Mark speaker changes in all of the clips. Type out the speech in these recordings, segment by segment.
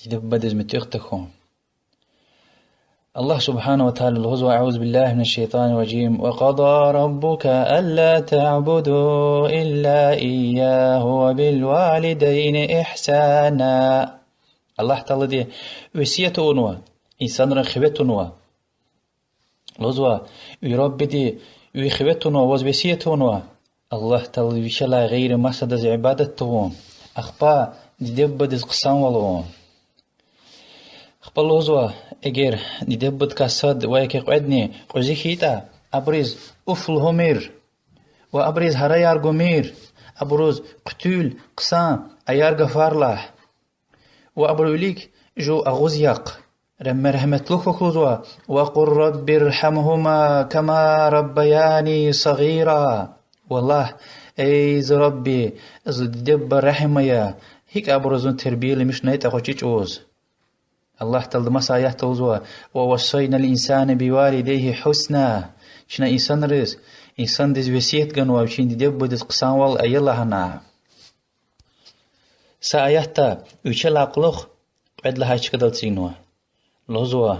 Speaker 1: يدبدز متيختكم الله سبحانه وتعالى الغزوة. أعوذ بالله من الشيطان الرجيم. وقضى ربك ألا تعبدوا إلا إياه وبالوالدين إحسانا. الله تعالى دي وسيته ونوا إنسان رخبته نوا الغزوة يرب دي ويخبته نوا وزبسيته نوا الله تعالى وشلا غير مسدز عبادته أخبا ديدبدز قسام والون خبال الغزوة اگر ديدبد كاسد ويكي قعدني قوزي خيطا أبرز أفل همير وأبرز هرايار قمير أبرز قتول قسام أيار غفارله وأبروليك جو أغزيق رم رحمت لك وكلوزوا وقل رب ارحمهما كما ربياني صغيرا. والله ايز ربي از دب رحميا هيك أبرزون تربية مش نيت أخوشيش أوز. الله تعالى مسا يحتوزوا ووصينا الإنسان بوالديه حسنا. شنا إنسان رز إنسان دز وسيت جنوا وشين دب دز قسان وال أيلا هنا سايحتا وشل عقلخ قد لها شكدل تسينوا لغزوا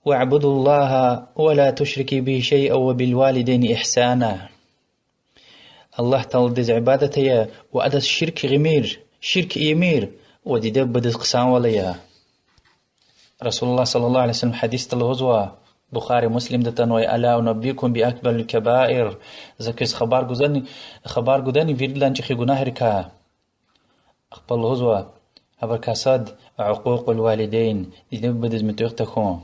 Speaker 1: واعبدوا الله ولا تشركي به شيئا وبالوالدين إحسانا. الله تعالى دز عبادتي وأدس شرك غمير شرك يمير ودي دب دز قسان وليا. رسول الله صلى الله عليه وسلم حديث الغزوة بخاري مسلم دتنوي ألا أنبيكم بأكبر الكبائر زكيس خبار قداني فيرلان جخي قناه ركا أقبل الغزوة هبر كاساد عقوق الوالدين يدبدز متوقتكم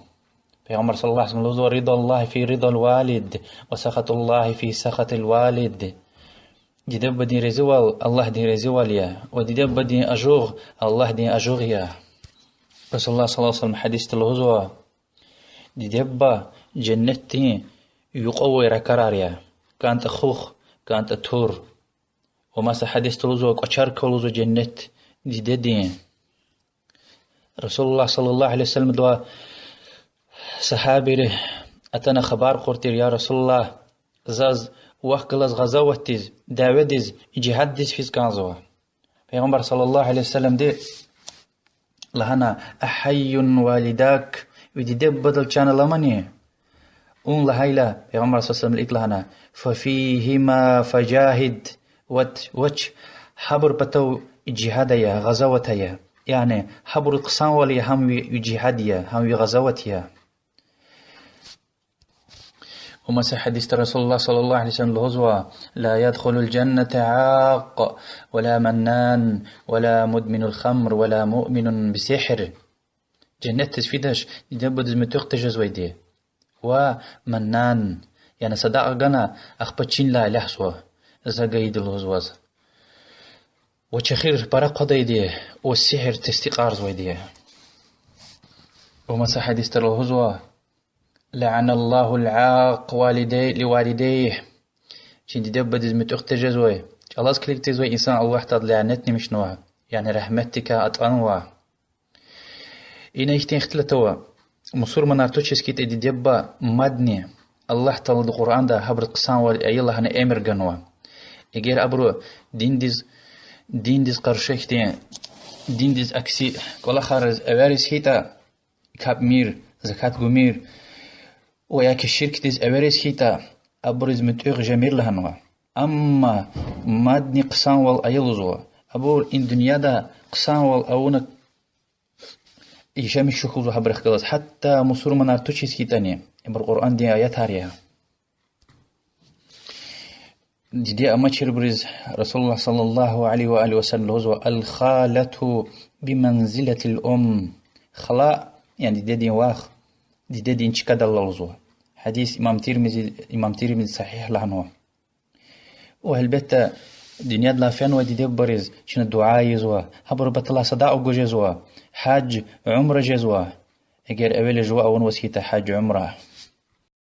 Speaker 1: في عمر صلى الله عليه وسلم الغزوة رضا الله في رضا الوالد وسخط الله في سخط الوالد. يدبدي رزوال الله دي رزوال يا وديدبدي أجوغ الله دي أجوغ يا. رسول الله صلى الله عليه وسلم حديث الغزوة ديدبا جنتي يقوي ركراريا كانت أخوخ كانت أتور وما حديث الغزوة قشار كولوزو جنت ديدين. رسول الله صلى الله عليه وسلم دوا صحابي أتنا خبار قرتير يا رسول الله زاز وقلز غزوتيز داوديز جهاديز فيز كانزوا. پیغمبر صلى الله عليه وسلم دي لهنا أحي والداك ودي دب بدل كان لمني اون لهيلا پیغمبر صلى الله عليه وسلم لك لهنا ففيهما فجاهد وچ حبر بتو جهاديا غزوتيا يعني حبر قسان ولي هم جهاديا هم غزوتيا. ومسح حديث رسول الله صلى الله عليه وسلم الغزوة لا يدخل الجنة عاق ولا منان ولا مدمن الخمر ولا مؤمن بسحر. جنة تسفيدش يدبد زمتوق تجزويدي ومنان يعني صداق غنا أخبتشين لا لحسوا زاقيد الغزوة وشخير برق ديدي والسحر تستقار زويدي. ومسح حديث الغزوة لعن الله العاق لوالديه شين دبد زمتوق تجزوي الله سكليك تزوي إنسان الله تاد لعنتني مش نوع يعني رحمتك أطعنوا إنا يختين اختلتوا مصور منارتوش سكيت إدي دبا مدني الله تعالى القرآن ده حبر قصان والأيالله هنا أمر جنوا إجير أبرو دين ديز قرشيختين دين ديز أكسي كل خارج أوارس هيتا كاب مير زكاة قمير وياك الشرك ديز أوارس هيتا أبرز متوغ جميل لهنوا أما مدني قصان والأيالزوا أبور إن دنيا ده قصان والأونك يشام الشكوز وحبر اختلاس حتى مصور منارتوش سكيتاني إبر القرآن دي آيات هاريها دي أماتشر برز رسول الله صلى الله عليه وآله وسلم الخالة بمنزلة الأم خلاء يعني دي واخ دي انشكاد الله لزوه حديث إمام تيرمذي صحيح لعنه وهالبتا دنيا لا فين ودي برز شنو الدعاء يزوا حبر بطلع صداق وجزوا حاج عمره جزوا اجر اول جوا ون وسيته حاج عمره